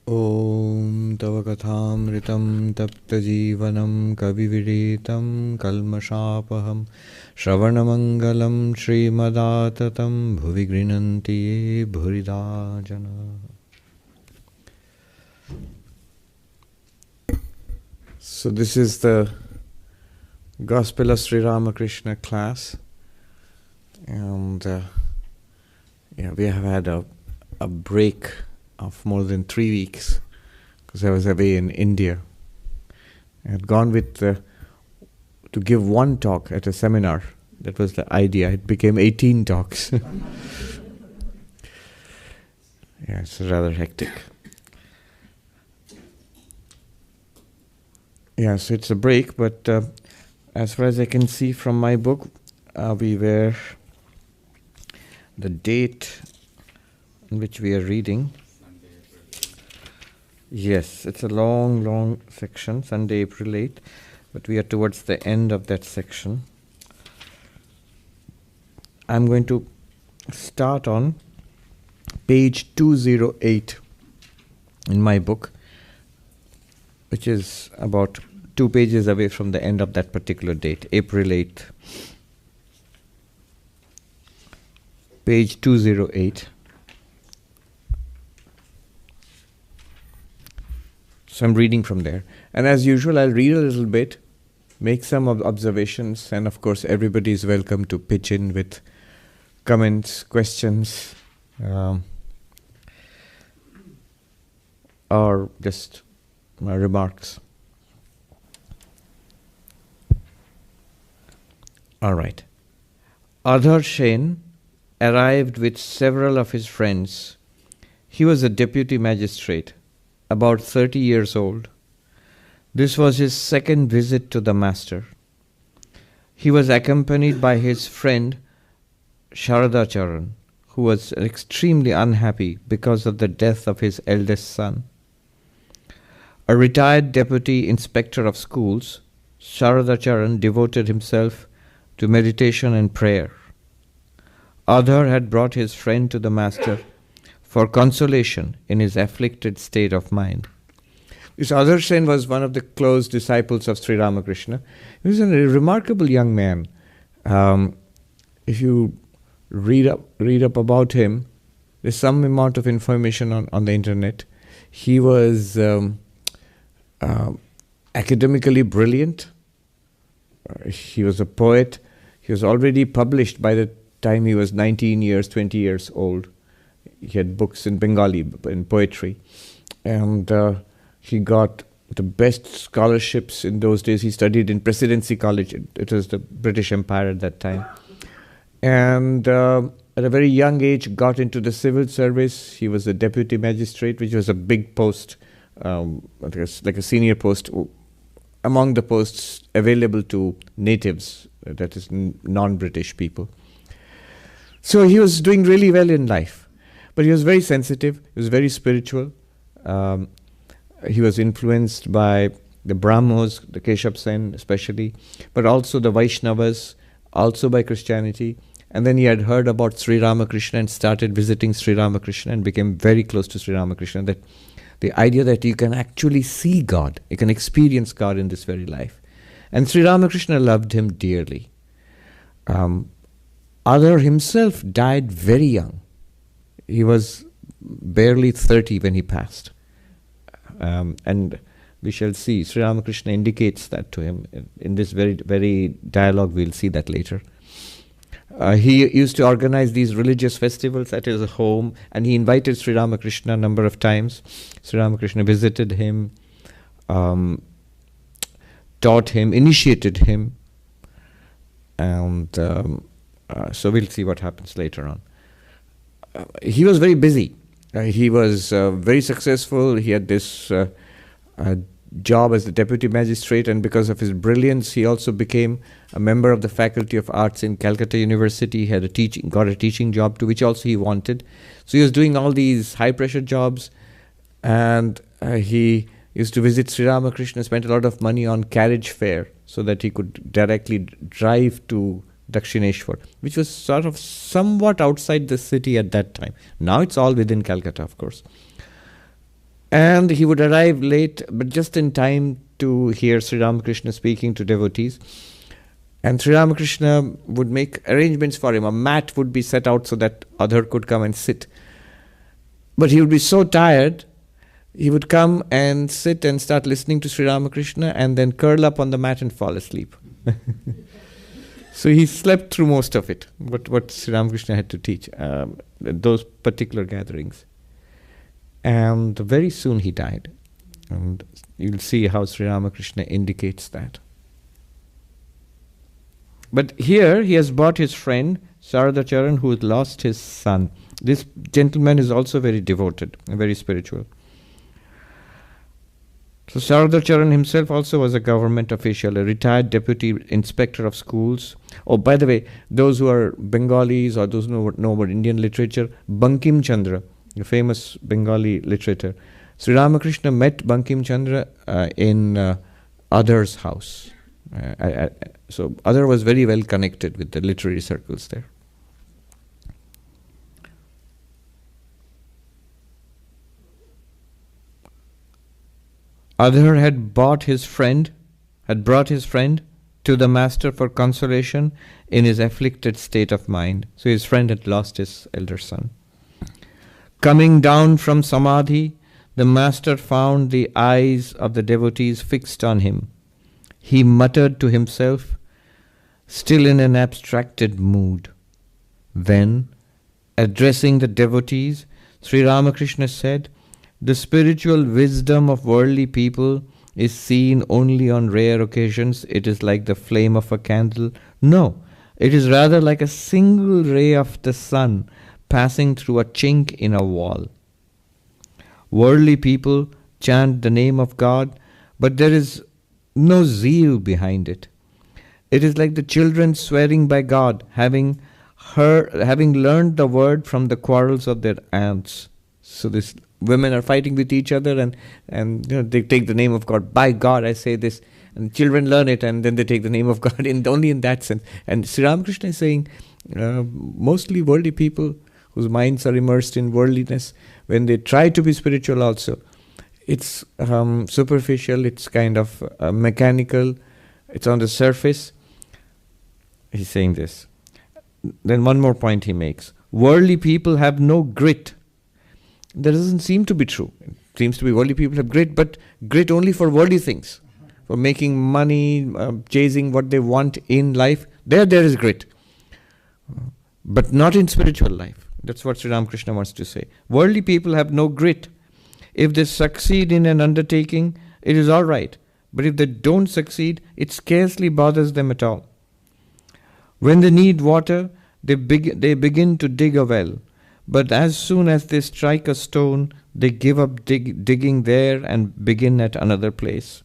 Om Tava Kathamritam Tapta Jeevanam Kavividitam Kalmashapaham Shravanamangalam Srimadaatatam Bhuvi Grinanti Ye Bhurida Jana. So this is the Gospel of Sri Ramakrishna class, and we have had a break of more than 3 weeks because I was away in India. I had gone to give one talk at a seminar. That was the idea. It became 18 talks. It's rather hectic. So it's a break, but as far as I can see from my book, the date in which we are reading. Yes, it's a long section, Sunday, April 8, but we are towards the end of that section. I'm going to start on page 208 in my book, which is about 2 pages away from the end of that particular date, April 8th. Page 208. So I'm reading from there. And as usual, I'll read a little bit, make some observations, and of course everybody is welcome to pitch in with comments, questions, or just remarks. All right. Adhar Sen arrived with several of his friends. He was a deputy magistrate, about 30 years old. This was his second visit to the master. He was accompanied by his friend Sharadacharan, who was extremely unhappy because of the death of his eldest son. A retired deputy inspector of schools, Sharadacharan devoted himself to meditation and prayer. Adhar had brought his friend to the master for consolation in his afflicted state of mind. This Adhar Sen was one of the close disciples of Sri Ramakrishna. He was a remarkable young man. If you read up about him, there's some amount of information on the internet. He was academically brilliant. He was a poet. He was already published by the time he was 19 years, 20 years old. He had books in Bengali, in poetry. And he got the best scholarships in those days. He studied in Presidency College. It was the British Empire at that time. And at a very young age, got into the civil service. He was a deputy magistrate, which was a big post, like a senior post, among the posts available to natives, that is non-British people. So he was doing really well in life. But he was very sensitive, he was very spiritual. He was influenced by the Brahmos, the Keshav Sen especially, but also the Vaishnavas, also by Christianity. And then he had heard about Sri Ramakrishna and started visiting Sri Ramakrishna and became very close to Sri Ramakrishna. That the idea that you can actually see God, you can experience God in this very life. And Sri Ramakrishna loved him dearly. Adhar himself died very young. He was barely 30 when he passed. And we shall see, Sri Ramakrishna indicates that to him. In this very dialogue, we'll see that later. He used to organize these religious festivals at his home, and he invited Sri Ramakrishna a number of times. Sri Ramakrishna visited him, taught him, initiated him, and so we'll see what happens later on. He was very busy. He was very successful. He had this job as the deputy magistrate, and because of his brilliance, he also became a member of the Faculty of Arts in Calcutta University. He had got a teaching job too, which also he wanted. So he was doing all these high-pressure jobs, and he used to visit Sri Ramakrishna, spent a lot of money on carriage fare so that he could directly drive to Dakshineshwar, which was sort of somewhat outside the city at that time. Now it's all within Calcutta, of course. And he would arrive late, but just in time to hear Sri Ramakrishna speaking to devotees. And Sri Ramakrishna would make arrangements for him. A mat would be set out so that Adhar could come and sit. But he would be so tired, he would come and sit and start listening to Sri Ramakrishna and then curl up on the mat and fall asleep. So he slept through most of it, what Sri Ramakrishna had to teach, those particular gatherings. And very soon he died. And you'll see how Sri Ramakrishna indicates that. But here he has brought his friend Saradacharan, who had lost his son. This gentleman is also very devoted and very spiritual. So Saradacharan himself also was a government official, a retired deputy inspector of schools. Oh, by the way, those who are Bengalis or those who know about Indian literature, Bankim Chandra, a famous Bengali literator. Sri Ramakrishna met Bankim Chandra in Adhar's house. So Adhar was very well connected with the literary circles there. Adhar had brought his friend to the master for consolation in his afflicted state of mind. So his friend had lost his elder son. Coming down from Samadhi, the master found the eyes of the devotees fixed on him. He muttered to himself, still in an abstracted mood. Then, addressing the devotees, Sri Ramakrishna said, "The spiritual wisdom of worldly people is seen only on rare occasions. It is like the flame of a candle. No, it is rather like a single ray of the sun passing through a chink in a wall. Worldly people chant the name of God, but there is no zeal behind it. It is like the children swearing by God, having learned the word from the quarrels of their aunts." So these women are fighting with each other, and they take the name of God. By God, I say this, and children learn it, and then they take the name of God only in that sense. And Sri Ramakrishna is saying, mostly worldly people whose minds are immersed in worldliness, when they try to be spiritual also, it's superficial, it's kind of mechanical, it's on the surface. He's saying this. Then one more point he makes. Worldly people have no grit. That doesn't seem to be true. It seems to be worldly people have grit, but grit only for worldly things, for making money, chasing what they want in life. There is grit, but not in spiritual life. That's what Sri Ramakrishna wants to say. Worldly people have no grit. If they succeed in an undertaking, it is all right. But if they don't succeed, it scarcely bothers them at all. When they need water, they begin to dig a well. But as soon as they strike a stone, they give up digging there and begin at another place.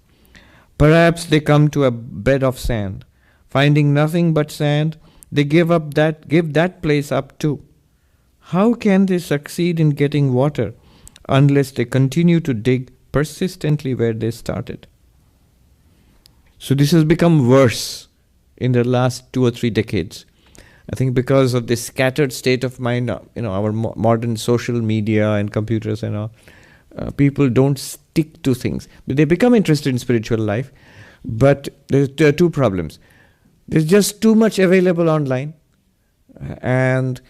Perhaps they come to a bed of sand. Finding nothing but sand, they give that place up too. How can they succeed in getting water unless they continue to dig persistently where they started? So this has become worse in the last 2 or 3 decades. I think because of this scattered state of mind, our modern social media and computers and all, people don't stick to things. They become interested in spiritual life, but there are 2 problems. There's just too much available online, and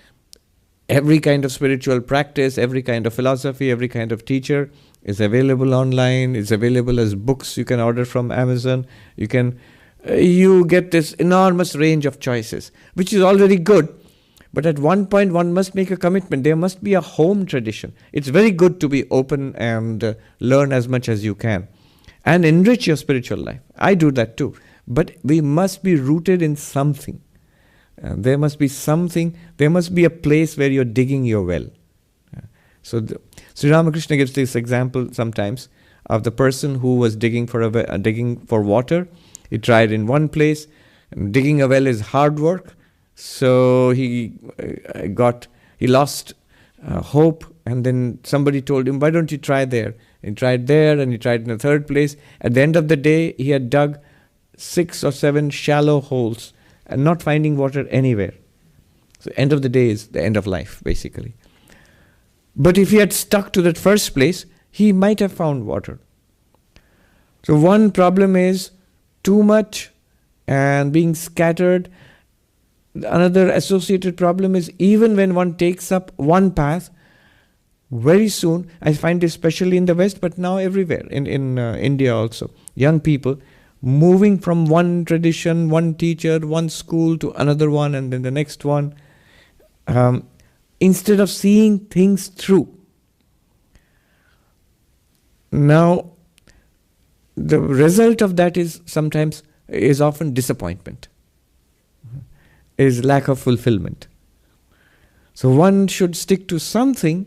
every kind of spiritual practice, every kind of philosophy, every kind of teacher is available online, is available as books you can order from Amazon. You get this enormous range of choices, which is all very good. But at one point, one must make a commitment. There must be a home tradition. It's very good to be open and learn as much as you can and enrich your spiritual life. I do that too. But we must be rooted in something. There must be something. There must be a place where you're digging your well. So Sri Ramakrishna gives this example sometimes of the person who was digging for water. He tried in one place. Digging a well is hard work. So he lost hope, and then somebody told him, "Why don't you try there?" He tried there, and he tried in a third place. At the end of the day, he had dug 6 or 7 shallow holes and not finding water anywhere. So end of the day is the end of life, basically. But if he had stuck to that first place, he might have found water. So one problem is too much and being scattered. Another associated problem is even when one takes up one path, very soon, I find this especially in the West, but now everywhere, in India also, young people moving from one tradition, one teacher, one school to another one, and then the next one, instead of seeing things through. Now, the result of that is often disappointment, is lack of fulfillment. So one should stick to something,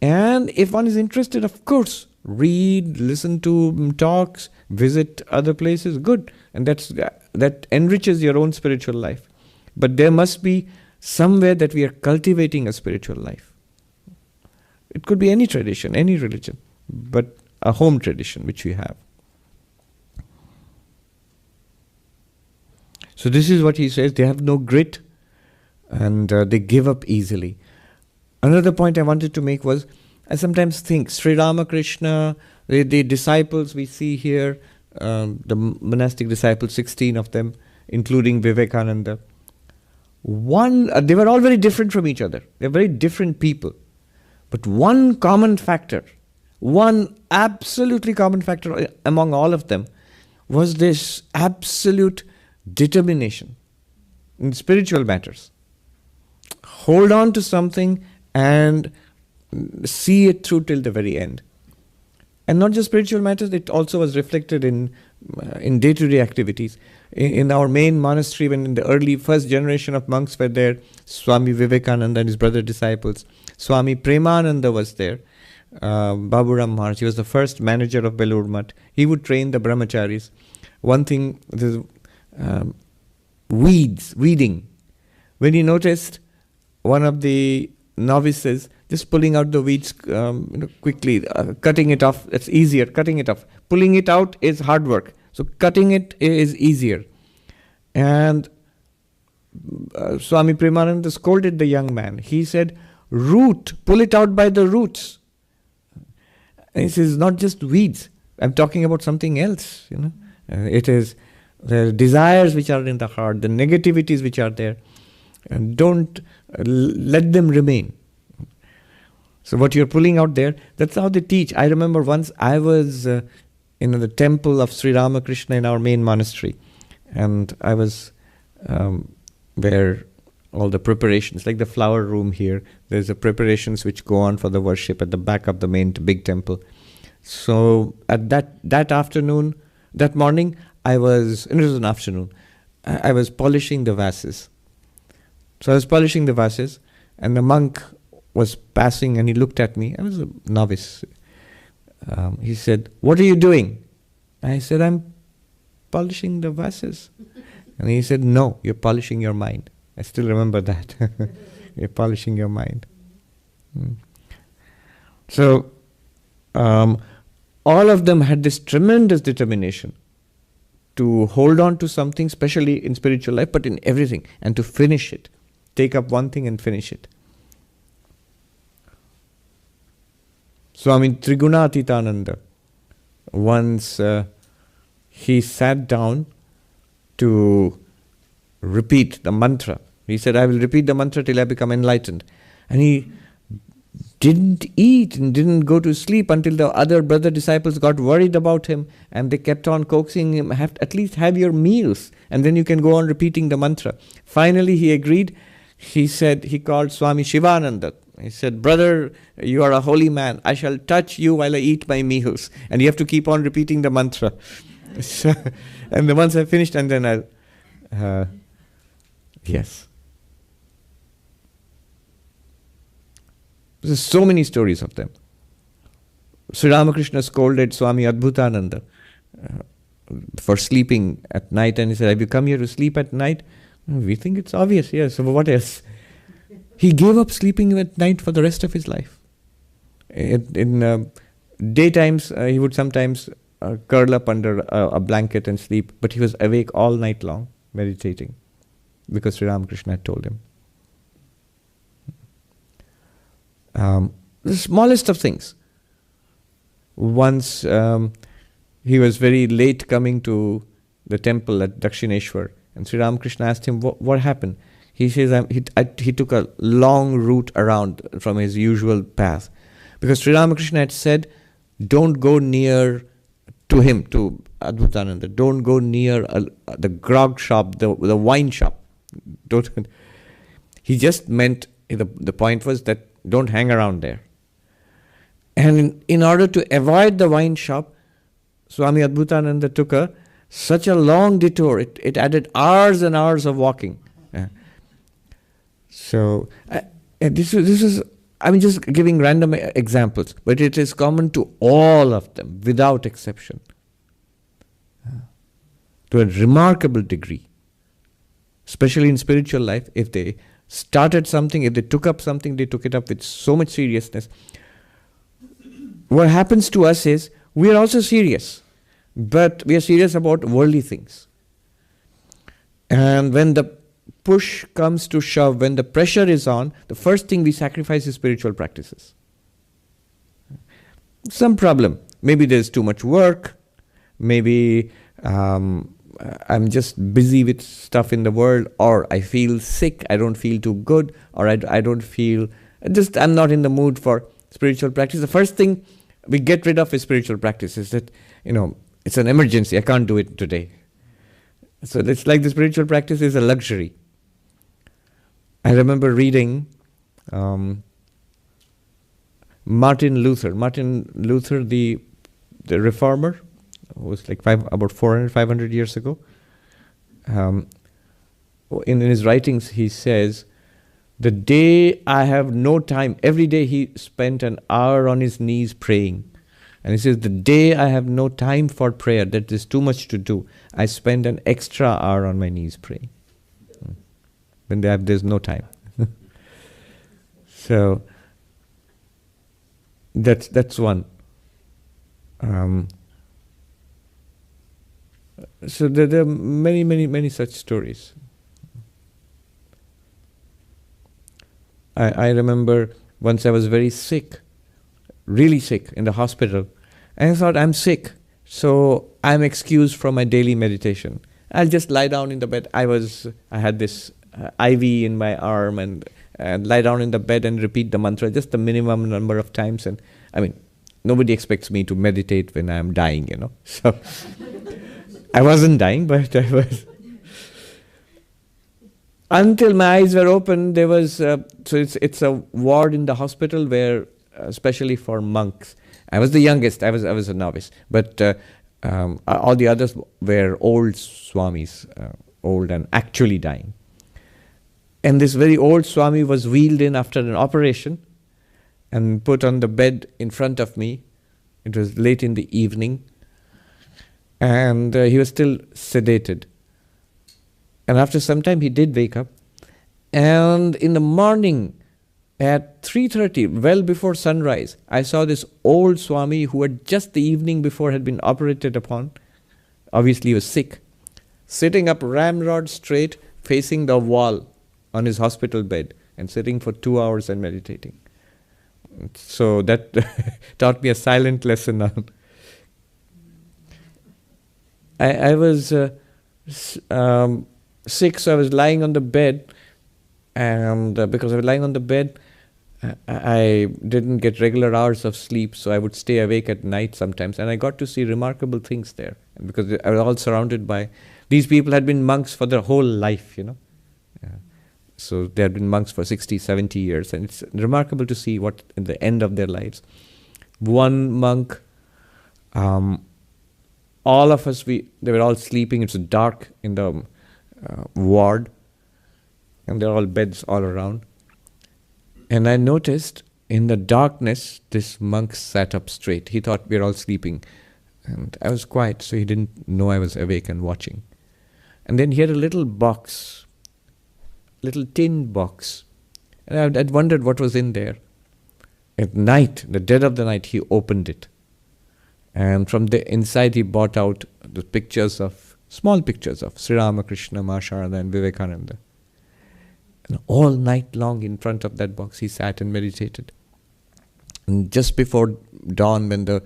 and if one is interested, of course, read, listen to talks, visit other places, good. And that enriches your own spiritual life. But there must be somewhere that we are cultivating a spiritual life. It could be any tradition, any religion, but a home tradition which we have. So this is what he says, they have no grit and they give up easily. Another point I wanted to make was, I sometimes think Sri Ramakrishna, the disciples we see here, the monastic disciples, 16 of them, including Vivekananda, they were all very different from each other. They're very different people. But one common factor, one absolutely common factor among all of them was this absolute determination in spiritual matters. Hold on to something and see it through till the very end. And not just spiritual matters, it also was reflected in day-to-day activities. In our main monastery, when in the early first generation of monks were there, Swami Vivekananda and his brother disciples, Swami Premananda was there, Baburam Maharaj, he was the first manager of Belur Math. He would train the brahmacharis. One thing, weeding. When he noticed one of the novices just pulling out the weeds quickly, cutting it off, that's easier, cutting it off. Pulling it out is hard work. So cutting it is easier. And Swami Premananda scolded the young man. He said, pull it out by the roots. And he says, not just weeds. I'm talking about something else, It is the desires which are in the heart, the negativities which are there. And don't let them remain. So what you're pulling out there, that's how they teach. I remember once I was in the temple of Sri Ramakrishna in our main monastery. And I was where all the preparations, like the flower room here, there's the preparations which go on for the worship at the back of the main big temple. So at that afternoon, that morning, it was an afternoon, I was polishing the vases. So I was polishing the vases, and the monk was passing and he looked at me. I was a novice. He said, "What are you doing?" I said, "I'm polishing the vases." And he said, "No, you're polishing your mind." I still remember that. You're polishing your mind. So, all of them had this tremendous determination to hold on to something, especially in spiritual life, but in everything, and to finish it. Take up one thing and finish it. Swami Trigunatitananda, once he sat down to repeat the mantra. He said, "I will repeat the mantra till I become enlightened." And he didn't eat and didn't go to sleep until the other brother disciples got worried about him, and they kept on coaxing him, at least have your meals, and then you can go on repeating the mantra. Finally he agreed. He said, he called Swami Shivananda. He said, "Brother, you are a holy man. I shall touch you while I eat my meals. And you have to keep on repeating the mantra." So, and then once I finished, and then I'll... yes. There's so many stories of them. Sri Ramakrishna scolded Swami Adbhutananda for sleeping at night, and he said, "Have you come here to sleep at night?" We think it's obvious, yes. So what else? He gave up sleeping at night for the rest of his life. In daytimes, he would sometimes curl up under a blanket and sleep, but he was awake all night long, meditating, because Sri Ramakrishna had told him. The smallest of things. Once he was very late coming to the temple at Dakshineshwar, and Sri Ramakrishna asked him, what happened? He says, he took a long route around from his usual path. Because Sri Ramakrishna had said, don't go near to him, to Adbhutananda, don't go near the grog shop, the wine shop. Don't. He just meant, the point was that don't hang around there. And in order to avoid the wine shop, Swami Adbhutananda took such a long detour. It added hours and hours of walking. So this is, I'm just giving random examples, but it is common to all of them, without exception, to a remarkable degree. Especially in spiritual life, if they started something, if they took up something, they took it up with so much seriousness. What happens to us is, we are also serious, but we are serious about worldly things. And when the push comes to shove, when the pressure is on, the first thing we sacrifice is spiritual practices. Some problem. Maybe there's too much work. Maybe I'm just busy with stuff in the world, or I feel sick, I don't feel too good, or I don't feel, I'm not in the mood for spiritual practice. The first thing we get rid of is spiritual practice. Is that, it's an emergency, I can't do it today. So it's like the spiritual practice is a luxury. I remember reading Martin Luther, the reformer, who was like about 500 years ago. In his writings, he says, the day I have no time, every day he spent an hour on his knees praying. And he says, the day I have no time for prayer, that is too much to do, I spend an extra hour on my knees praying. When there's no time. So, that's one. So there are many such stories. I remember once I was very sick, really sick, in the hospital. And I thought, I'm sick, so I'm excused from my daily meditation. I'll just lie down in the bed. I had this IV in my arm, and lie down in the bed and repeat the mantra just the minimum number of times. And nobody expects me to meditate when I'm dying, So I wasn't dying, but I was. Until my eyes were open, there was, so it's a ward in the hospital where, especially for monks. I was the youngest, I was a novice, but all the others were old swamis, old and actually dying. And this very old Swami was wheeled in after an operation and put on the bed in front of me. It was late in the evening, and he was still sedated. And after some time, he did wake up. And in the morning, at 3:30, well before sunrise, I saw this old Swami who had just the evening before had been operated upon. Obviously, he was sick. Sitting up ramrod straight, facing the wall on his hospital bed, and sitting for 2 hours and meditating. So that taught me a silent lesson on. I was sick, so I was lying on the bed, and because I was lying on the bed, I didn't get regular hours of sleep, so I would stay awake at night sometimes, and I got to see remarkable things there, because I was all surrounded by, these people had been monks for their whole life, So they had been monks for 60, 70 years, and it's remarkable to see what in the end of their lives. One monk, all of us, they were all sleeping. It's dark in the ward, and there are all beds all around. And I noticed in the darkness, this monk sat up straight. He thought we were all sleeping, and I was quiet, so he didn't know I was awake and watching. And then he had a little box, little tin box, and I'd wondered what was in there. At night, the dead of the night, he opened it, and from the inside he brought out the small pictures of Sri Ramakrishna, Ma Sharada, and Vivekananda. And all night long in front of that box he sat and meditated. And just before dawn, when the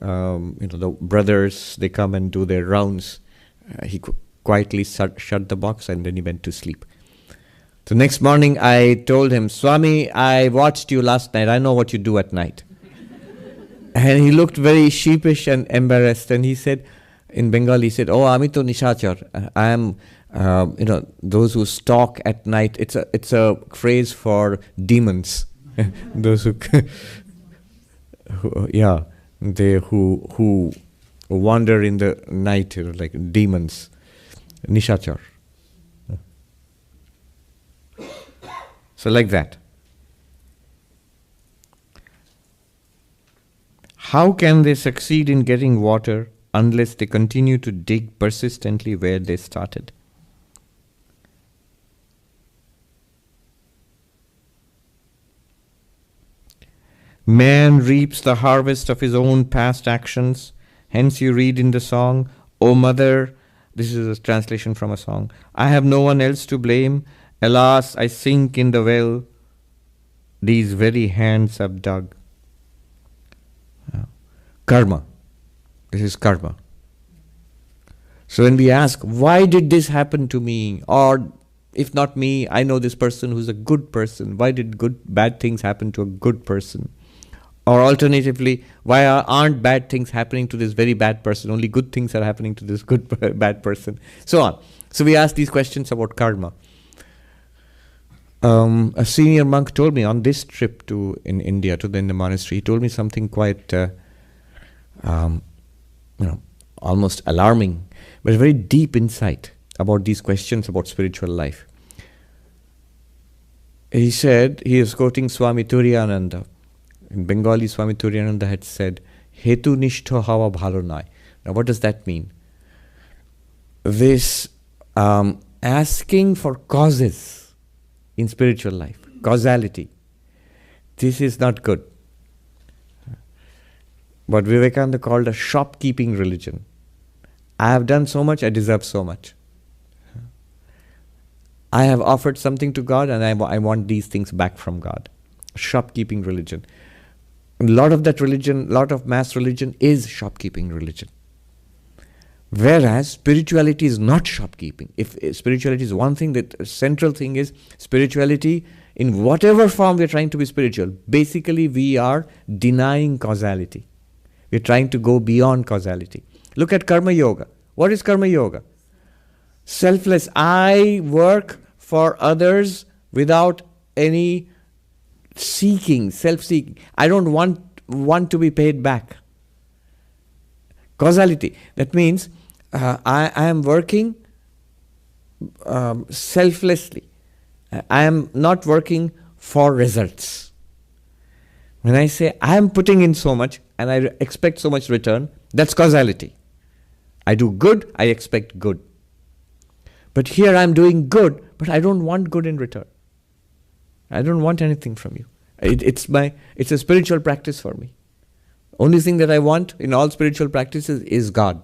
the brothers, they come and do their rounds. He quietly shut the box and then he went to sleep. The next morning I told him, Swami, I watched you last night. I know what you do at night. And he looked very sheepish and embarrassed. And he said, in Bengali, he said, oh, Ami to Nishachar. I am, those who stalk at night. It's a phrase for demons. Those who, who wander in the night, like demons. Nishachar. So like that. How can they succeed in getting water unless they continue to dig persistently where they started? Man reaps the harvest of his own past actions. Hence you read in the song, O mother, this is a translation from a song, I have no one else to blame. Alas, I sink in the well these very hands have dug. Karma. This is karma. So when we ask, why did this happen to me? Or if not me, I know this person who's a good person. Why did bad things happen to a good person? Or alternatively, why aren't bad things happening to this very bad person? Only good things are happening to this bad person. So on. So we ask these questions about karma. A senior monk told me on this trip in India, to the monastery, he told me something quite, almost alarming, but a very deep insight about these questions about spiritual life. He said, he is quoting Swami Turiyananda. In Bengali, Swami Turiyananda had said, Hetu nishtho hawa bhalo nai. Now what does that mean? This asking for causes in spiritual life, causality, this is not good. What Vivekananda called a shopkeeping religion. I have done so much, I deserve so much. I have offered something to God and I want these things back from God. Shopkeeping religion. A lot of that religion, lot of mass religion is shopkeeping religion. Whereas spirituality is not shopkeeping. If spirituality is one thing, the central thing is spirituality in whatever form we are trying to be spiritual. Basically, we are denying causality. We are trying to go beyond causality. Look at Karma Yoga. What is Karma Yoga? Selfless. I work for others without any seeking, self-seeking. I don't want to be paid back. Causality. That means I am working selflessly. I am not working for results. When I say I am putting in so much and I expect so much return, that's causality. I do good, I expect good. But here I am doing good, but I don't want good in return. I don't want anything from you. It's a spiritual practice for me. Only thing that I want in all spiritual practices is God,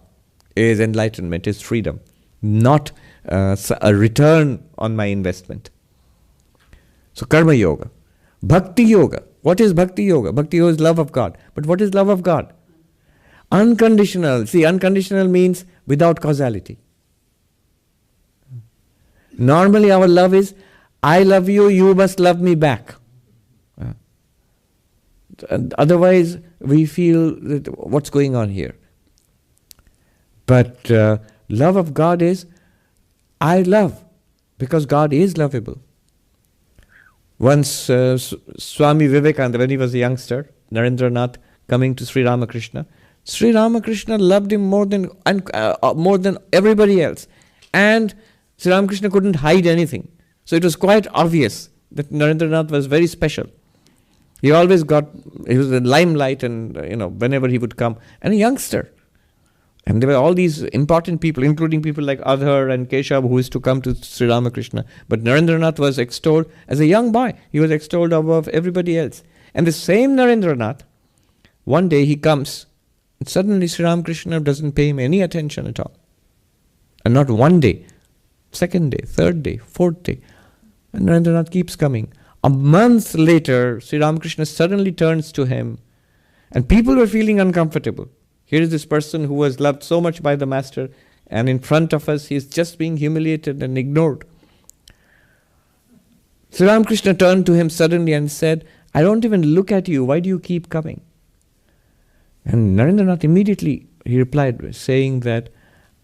is enlightenment, is freedom, not a return on my investment. So Karma Yoga. Bhakti Yoga. What is Bhakti Yoga? Bhakti Yoga is love of God. But what is love of God? Unconditional. See, unconditional means without causality. Normally our love is, I love you, you must love me back. Otherwise, we feel that what's going on here? But love of God is, I love, because God is lovable. Once Swami Vivekananda, when he was a youngster, Narendranath, coming to Sri Ramakrishna loved him more than everybody else. And Sri Ramakrishna couldn't hide anything. So it was quite obvious that Narendranath was very special. He was in limelight, and whenever he would come, and a youngster. And there were all these important people, including people like Adhar and Keshav, who used to come to Sri Ramakrishna. But Narendranath was extolled as a young boy. He was extolled above everybody else. And the same Narendranath, one day he comes, and suddenly Sri Ramakrishna doesn't pay him any attention at all. And not one day, second day, third day, fourth day. And Narendranath keeps coming. A month later, Sri Ramakrishna suddenly turns to him, and people were feeling uncomfortable. Here is this person who was loved so much by the Master, and in front of us he is just being humiliated and ignored. Sri Ramakrishna turned to him suddenly and said, I don't even look at you, why do you keep coming? And Narendranath immediately, he replied, saying that,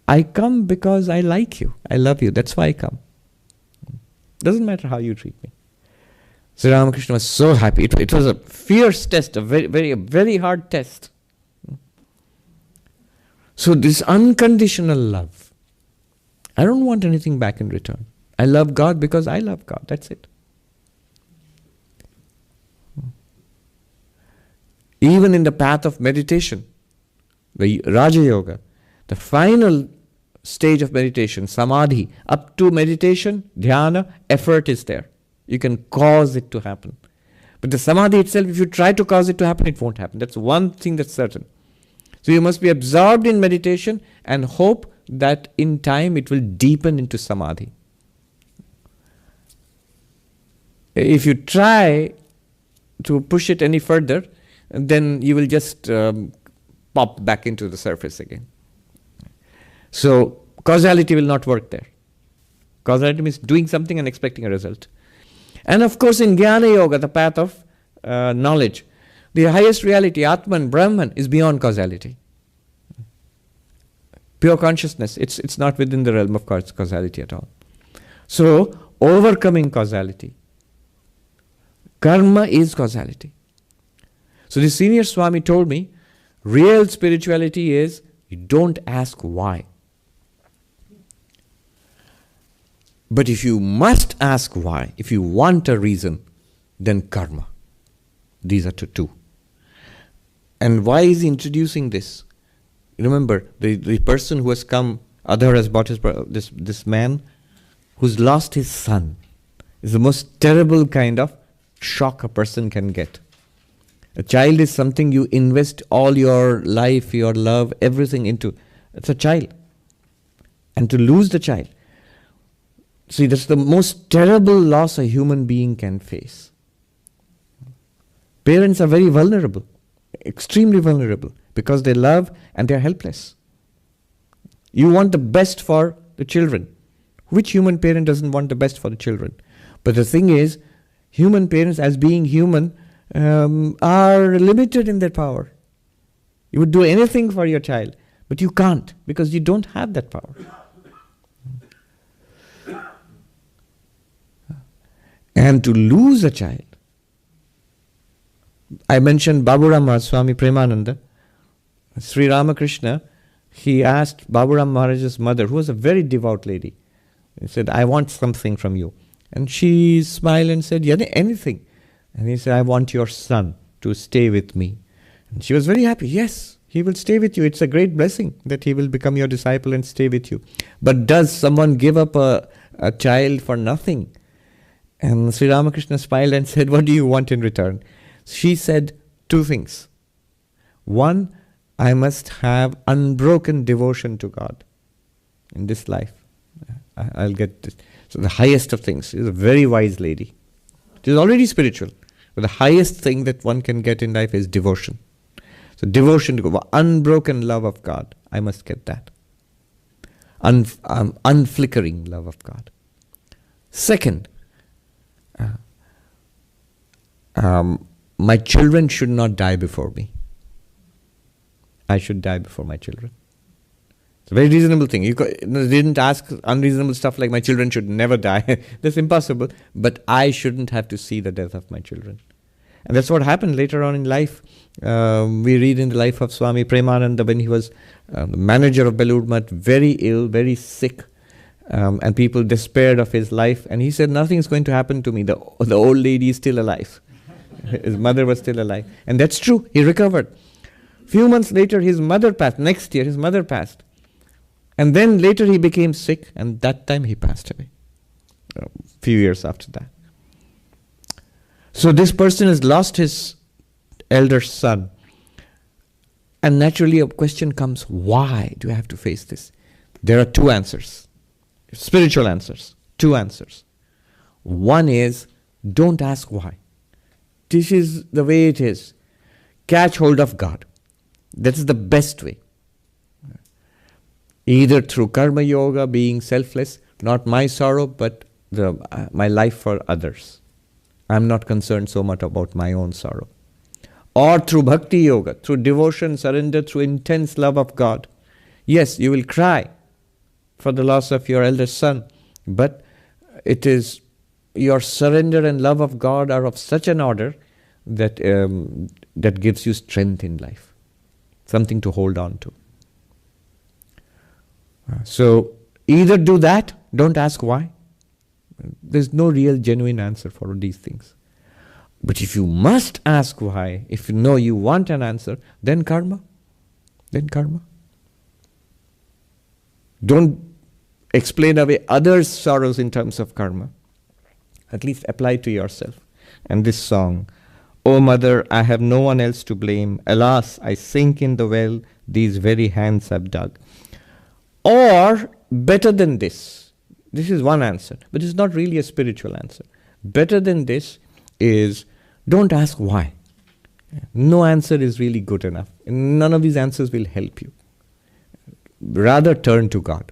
I come because I like you, I love you, that's why I come. Doesn't matter how you treat me. Sri Ramakrishna was so happy. It was a fierce test, a very hard test. So this unconditional love, I don't want anything back in return. I love God because I love God, that's it. Even in the path of meditation, the Raja Yoga, the final stage of meditation, samadhi, up to meditation, dhyana, effort is there. You can cause it to happen. But the samadhi itself, if you try to cause it to happen, it won't happen. That's one thing that's certain. So you must be absorbed in meditation and hope that in time it will deepen into samadhi. If you try to push it any further, then you will just pop back into the surface again. So causality will not work there. Causality means doing something and expecting a result. And of course in Jnana Yoga, the path of knowledge, the highest reality, Atman, Brahman, is beyond causality. Pure consciousness, it's not within the realm of causality at all. So overcoming causality. Karma is causality. So the senior Swami told me, real spirituality is, you don't ask why. But if you must ask why, if you want a reason, then karma. These are two. And why is he introducing this? Remember, the person who has come, Adhar has brought this man who's lost his son. Is the most terrible kind of shock a person can get. A child is something you invest all your life, your love, everything into. It's a child. And to lose the child. See, that's the most terrible loss a human being can face. Parents are very vulnerable, extremely vulnerable, because they love and they are helpless. You want the best for the children. Which human parent doesn't want the best for the children? But the thing is, human parents, as being human, are limited in their power. You would do anything for your child, but you can't because you don't have that power. And to lose a child, I mentioned Baburam Maharaj, Swami Premananda, Sri Ramakrishna, he asked Baburam Maharaj's mother, who was a very devout lady, he said, I want something from you. And she smiled and said, yeah, anything. And he said, I want your son to stay with me. And she was very happy. Yes, he will stay with you. It's a great blessing that he will become your disciple and stay with you. But does someone give up a child for nothing? And Sri Ramakrishna smiled and said, what do you want in return? She said two things. One, I must have unbroken devotion to God in this life. I'll get this. So the highest of things. She's a very wise lady. She's already spiritual. But the highest thing that one can get in life is devotion. So devotion to God, unbroken love of God. I must get that. Unflickering love of God. Second, my children should not die before me. I should die before my children. It's a very reasonable thing. You didn't ask unreasonable stuff like my children should never die. That's impossible. But I shouldn't have to see the death of my children. And that's what happened later on in life. We read in the life of Swami Premananda when he was the manager of Belur Math, very ill, very sick. And people despaired of his life. And he said, nothing is going to happen to me. The old lady is still alive. His mother was still alive. And that's true. He recovered. Few months later, his mother passed. Next year, his mother passed. And then later he became sick, and that time he passed away. A few years after that. So this person has lost his elder son. And naturally a question comes, why do I have to face this? There are two answers. Spiritual answers. Two answers. One is, don't ask why. This is the way it is. Catch hold of God. That's the best way. Either through karma yoga, being selfless, not my sorrow, but my life for others. I'm not concerned so much about my own sorrow. Or through bhakti yoga, through devotion, surrender, through intense love of God. Yes, you will cry for the loss of your eldest son, but it is your surrender and love of God are of such an order that that gives you strength in life, something to hold on to. So either do that, don't ask why. There's no real genuine answer for these things. But if you must ask why, if you know you want an answer, then karma. Then karma. Don't explain away others' sorrows in terms of karma. At least apply to yourself. And this song, "O mother, I have no one else to blame. Alas, I sink in the well these very hands have dug." Or, better than this is one answer, but it's not really a spiritual answer. Better than this is, don't ask why. No answer is really good enough. None of these answers will help you. Rather turn to God.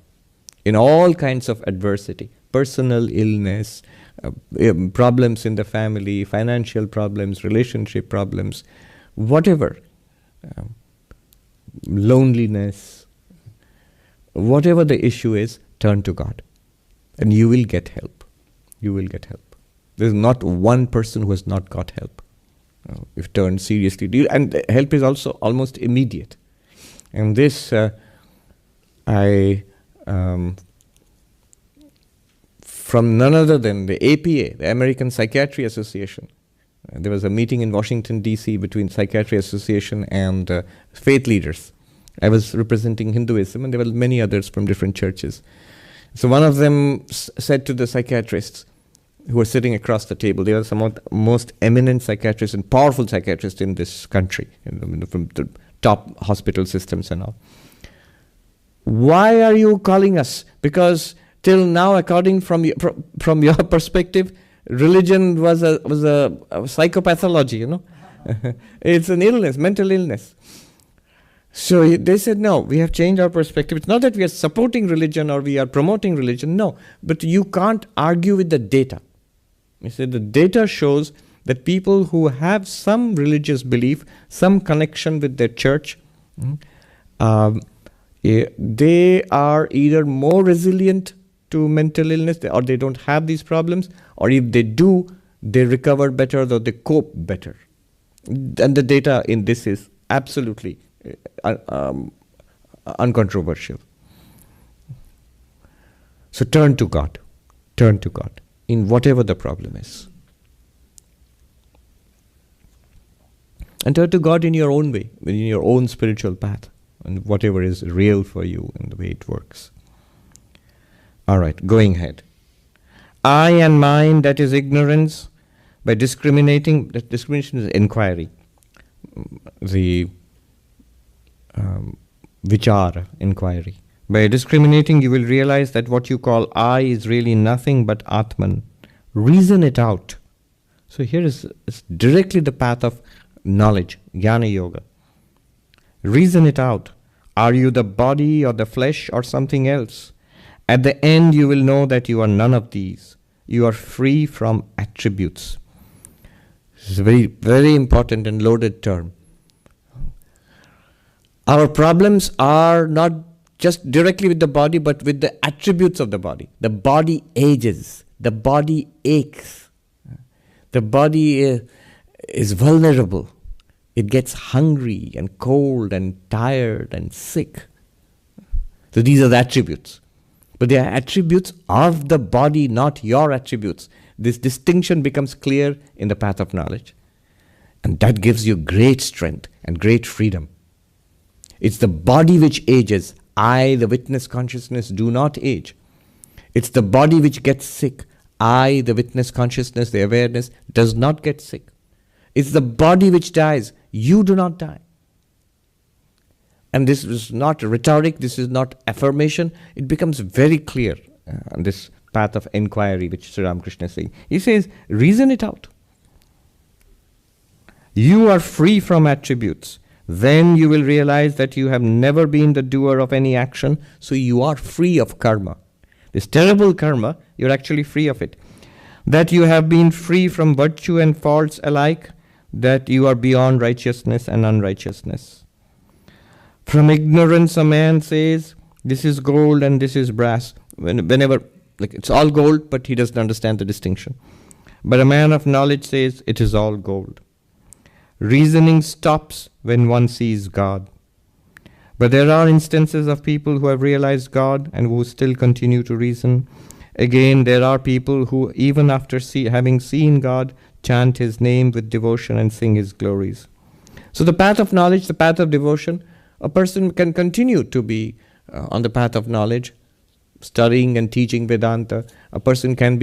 In all kinds of adversity, personal illness, problems in the family, financial problems, relationship problems, whatever, loneliness, whatever the issue is, turn to God. And you will get help. You will get help. There's not one person who has not got help. If turned seriously. And help is also almost immediate. And this, from none other than the APA, the American Psychiatry Association. There was a meeting in Washington, D.C. between Psychiatry Association and faith leaders. I was representing Hinduism, and there were many others from different churches. So one of them said to the psychiatrists who were sitting across the table, they were some of the most eminent psychiatrists and powerful psychiatrists in this country, from the top hospital systems and all. "Why are you calling us? Because till now, according from your perspective, religion was a psychopathology, you know. It's an illness, mental illness." So they said, no, we have changed our perspective. It's not that we are supporting religion or we are promoting religion, no. But you can't argue with the data. You said the data shows that people who have some religious belief, some connection with their church, they are either more resilient to mental illness, or they don't have these problems, or if they do, they recover better, or they cope better. And the data in this is absolutely uncontroversial. So turn to God. Turn to God in whatever the problem is. And turn to God in your own way, in your own spiritual path, and whatever is real for you and the way it works. All right, going ahead. I and mine, that is ignorance. By discriminating, that discrimination is inquiry. The vichara, inquiry. By discriminating, you will realize that what you call I is really nothing but Atman. Reason it out. So here is directly the path of knowledge, jnana yoga. Reason it out. Are you the body or the flesh or something else? At the end, you will know that you are none of these. You are free from attributes. This is a very, very important and loaded term. Our problems are not just directly with the body, but with the attributes of the body. The body ages. The body aches. The body is vulnerable. It gets hungry and cold and tired and sick. So these are the attributes. But they are attributes of the body, not your attributes. This distinction becomes clear in the path of knowledge. And that gives you great strength and great freedom. It's the body which ages. I, the witness consciousness, do not age. It's the body which gets sick. I, the witness consciousness, the awareness, does not get sick. It's the body which dies. You do not die. And this is not rhetoric, this is not affirmation. It becomes very clear on this path of inquiry which Sri Ramakrishna is saying. He says, reason it out. You are free from attributes. Then you will realize that you have never been the doer of any action, so you are free of karma. This terrible karma, you're actually free of it. That you have been free from virtue and faults alike, that you are beyond righteousness and unrighteousness. From ignorance a man says, this is gold and this is brass. Whenever, like, it's all gold, but he doesn't understand the distinction. But a man of knowledge says, it is all gold. Reasoning stops when one sees God. But there are instances of people who have realized God and who still continue to reason. Again, there are people who, even after having seen God, chant His name with devotion and sing His glories. So the path of knowledge, the path of devotion, a person can continue to be on the path of knowledge, studying and teaching Vedanta. A person can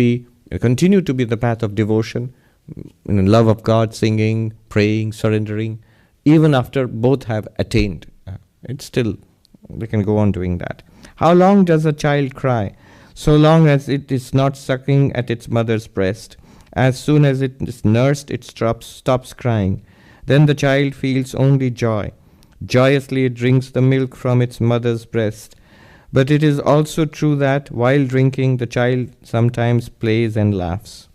continue to be the path of devotion, in love of God, singing, praying, surrendering, even after both have attained. It's still, they can go on doing that. How long does a child cry? So long as it is not sucking at its mother's breast. As soon as it is nursed, it stops crying. Then the child feels only joy. Joyously it drinks the milk from its mother's breast. But it is also true that while drinking, the child sometimes plays and laughs.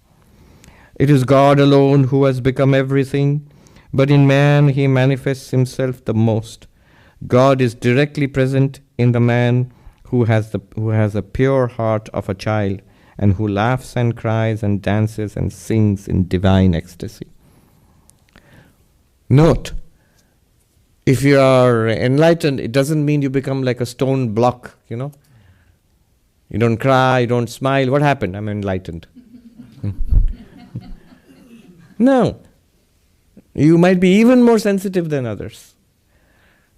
It is God alone who has become everything, but in man He manifests Himself the most. God is directly present in the man who has a pure heart of a child, and who laughs and cries and dances and sings in divine ecstasy. Note, if you are enlightened, it doesn't mean you become like a stone block, You don't cry, you don't smile. What happened? I'm enlightened. No. You might be even more sensitive than others.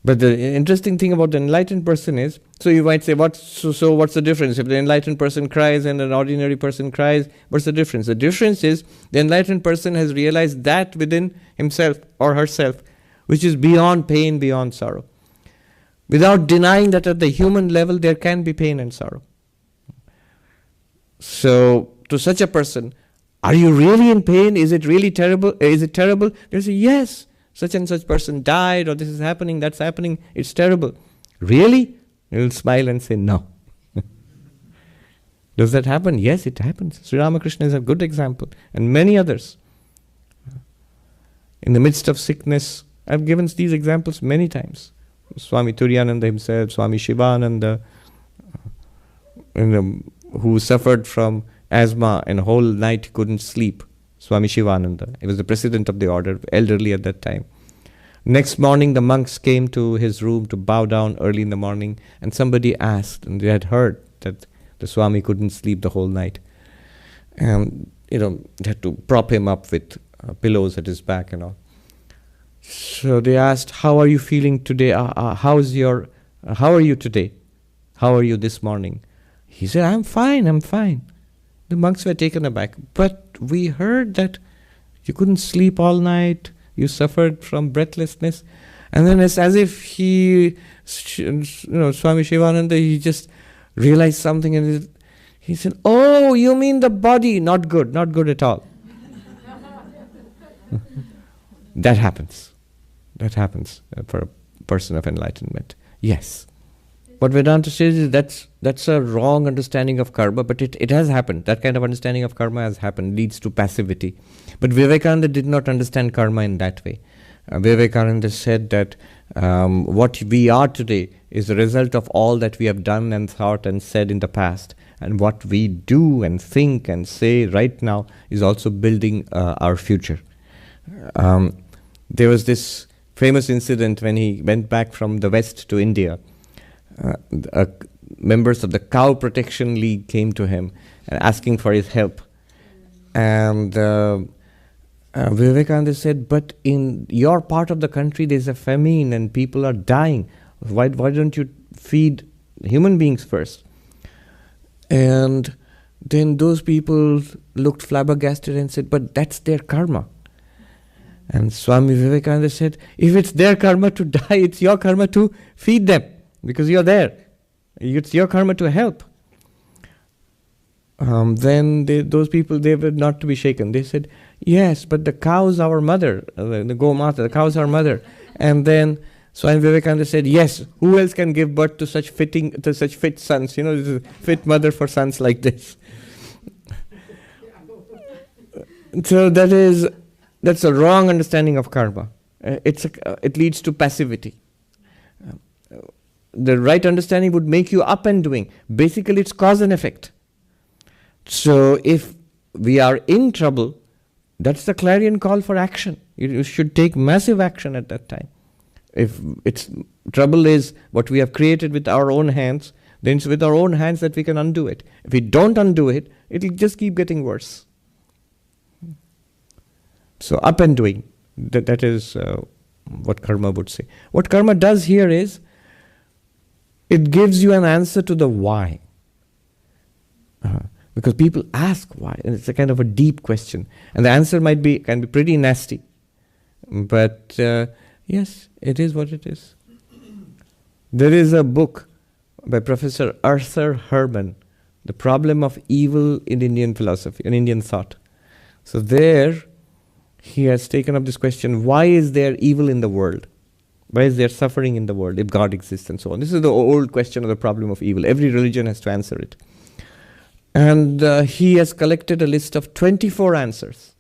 But the interesting thing about the enlightened person is, so you might say, what's the difference? If the enlightened person cries and an ordinary person cries, what's the difference? The difference is the enlightened person has realized that within himself or herself, which is beyond pain, beyond sorrow. Without denying that at the human level there can be pain and sorrow. So, to such a person, are you really in pain? Is it really terrible? Is it terrible? They say, yes. Such and such person died, or this is happening, that's happening, it's terrible. Really? You'll smile and say, no. Does that happen? Yes, it happens. Sri Ramakrishna is a good example, and many others. In the midst of sickness, I've given these examples many times. Swami Turiyananda himself, Swami Shivananda, who suffered from asthma and a whole night couldn't sleep. Swami Shivananda. He was the president of the order, elderly at that time. Next morning, the monks came to his room to bow down early in the morning, and somebody asked, and they had heard that the Swami couldn't sleep the whole night. And, they had to prop him up with pillows at his back and all. So they asked, how are you feeling today? How are you today? How are you this morning? He said, I'm fine. The monks were taken aback. But we heard that you couldn't sleep all night, you suffered from breathlessness. And then it's as if Swami Shivananda, he just realized something, and he said, oh, you mean the body, not good at all. That happens for a person of enlightenment. Yes. What Vedanta says is that's a wrong understanding of karma, but it has happened. That kind of understanding of karma has happened, leads to passivity. But Vivekananda did not understand karma in that way. Vivekananda said that what we are today is the result of all that we have done and thought and said in the past. And what we do and think and say right now is also building our future. There was this famous incident when he went back from the West to India. Members of the Cow Protection League came to him asking for his help. And Vivekananda said, but in your part of the country there's a famine and people are dying. Why don't you feed human beings first? And then those people looked flabbergasted and said, but that's their karma. And Swami Vivekananda said, if it's their karma to die, it's your karma to feed them. Because you're there. It's your karma to help. Then those people, they were not to be shaken. They said, yes, but the cow's our mother, the Gomata, the cow's our mother. And then Swami Vivekananda said, yes, who else can give birth to such fit sons? You know, this is a fit mother for sons like this. So that's a wrong understanding of karma. It leads to passivity. The right understanding would make you up and doing. Basically, it's cause and effect. So if we are in trouble, that's the clarion call for action. You should take massive action at that time. If trouble is what we have created with our own hands, then it's with our own hands that we can undo it. If we don't undo it, it'll just keep getting worse. So up and doing, that is what karma would say. What karma does here is, it gives you an answer to the why. Because people ask why, and it's a kind of a deep question. And the answer can be pretty nasty. But yes, it is what it is. There is a book by Professor Arthur Herman, The Problem of Evil in Indian Philosophy, in Indian Thought. So there, he has taken up this question, why is there evil in the world? Why is there suffering in the world if God exists and so on? This is the old question of the problem of evil. Every religion has to answer it. And he has collected a list of 24 answers.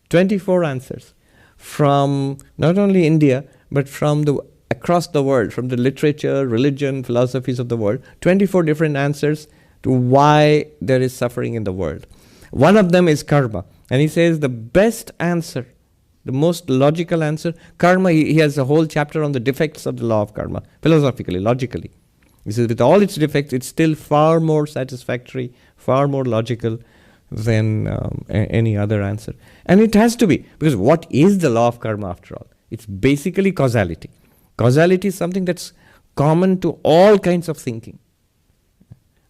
24 answers from not only India, but from across the world, from the literature, religion, philosophies of the world. 24 different answers to why there is suffering in the world. One of them is karma. And he says the best answer, the most logical answer, karma, he has a whole chapter on the defects of the law of karma, philosophically, logically. He says with all its defects, it's still far more satisfactory, far more logical than any other answer. And it has to be, because what is the law of karma after all? It's basically causality. Causality is something that's common to all kinds of thinking.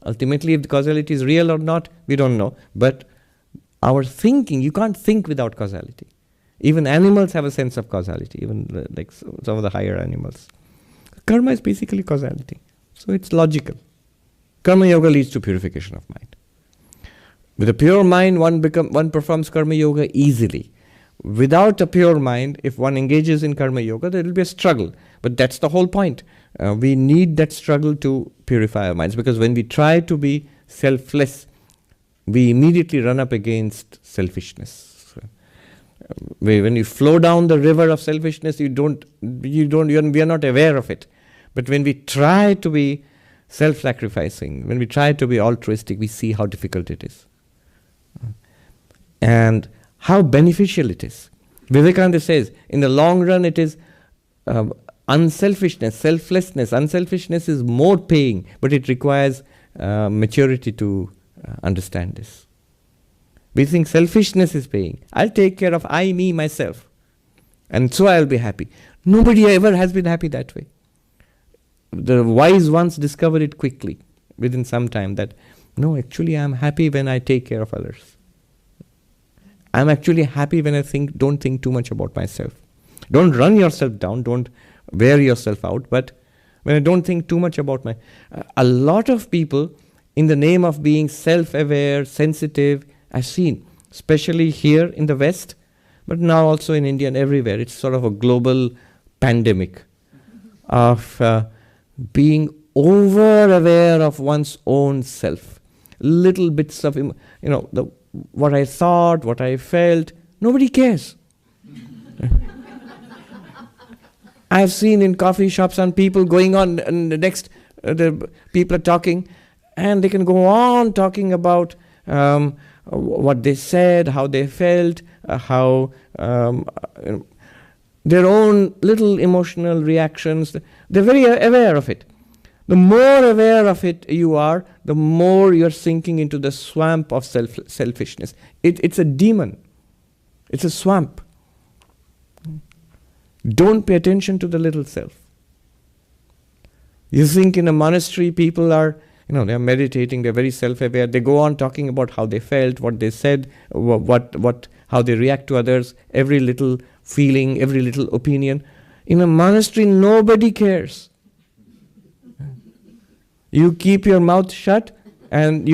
Ultimately, if the causality is real or not, we don't know. But our thinking, you can't think without causality. Even animals have a sense of causality, even like some of the higher animals. Karma is basically causality. So it's logical. Karma yoga leads to purification of mind. With a pure mind, one performs karma yoga easily. Without a pure mind, if one engages in karma yoga, there will be a struggle. But that's the whole point. We need that struggle to purify our minds, because when we try to be selfless, we immediately run up against selfishness. When you flow down the river of selfishness, we are not aware of it. But when we try to be self-sacrificing, when we try to be altruistic, we see how difficult it is. And how beneficial it is. Vivekananda says, in the long run it is unselfishness, selflessness. Unselfishness is more paying, but it requires maturity to understand this. We think selfishness is paying. I'll take care of I, me, myself. And so I'll be happy. Nobody ever has been happy that way. The wise ones discover it quickly, within some time, that no, actually I'm happy when I take care of others. I'm actually happy when I don't think too much about myself. Don't run yourself down, don't wear yourself out, but when I don't think too much about a lot of people, in the name of being self-aware, sensitive, I've seen, especially here in the West, but now also in India and everywhere, it's sort of a global pandemic of being over-aware of one's own self. Little bits of, what I thought, what I felt, nobody cares. I've seen in coffee shops and people going on, and the people are talking, and they can go on talking about what they said, how they felt, how their own little emotional reactions. They're very aware of it. The more aware of it you are, the more you're sinking into the swamp of selfishness. It's a demon. It's a swamp. Don't pay attention to the little self. You think in a monastery people are, they're meditating, they're very self-aware. They go on talking about how they felt, what they said, how they react to others, every little feeling, every little opinion. In a monastery, nobody cares. You keep your mouth shut and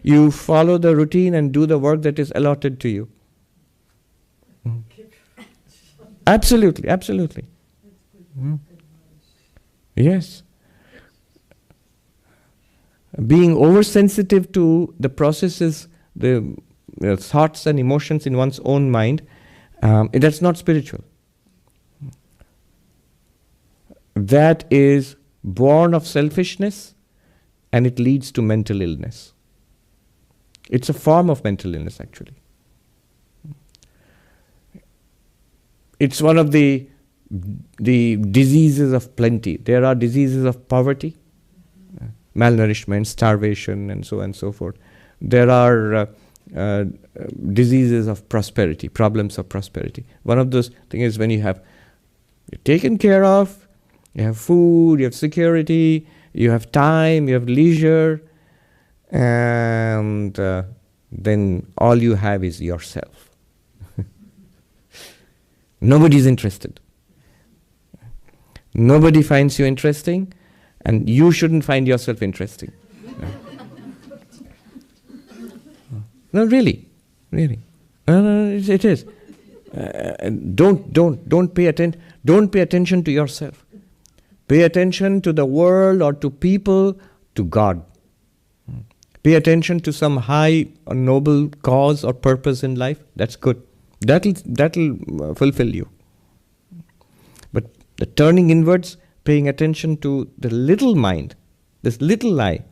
you follow the routine and do the work that is allotted to you. Absolutely, absolutely. Hmm? Yes. Being oversensitive to the processes, the thoughts and emotions in one's own mind, that's not spiritual. That is born of selfishness, and it leads to mental illness. It's a form of mental illness, actually. It's one of the diseases of plenty. There are diseases of poverty, malnourishment, starvation, and so on and so forth. There are diseases of prosperity, problems of prosperity. One of those things is when you're taken care of, you have food, you have security, you have time, you have leisure, and then all you have is yourself. Nobody's interested. Nobody finds you interesting, and you shouldn't find yourself interesting. No, really. It is. Don't pay attention. Don't pay attention to yourself. Pay attention to the world or to people, to God. Pay attention to some high or noble cause or purpose in life. That's good. That'll fulfill you. But the turning inwards, paying attention to the little mind, this little eye,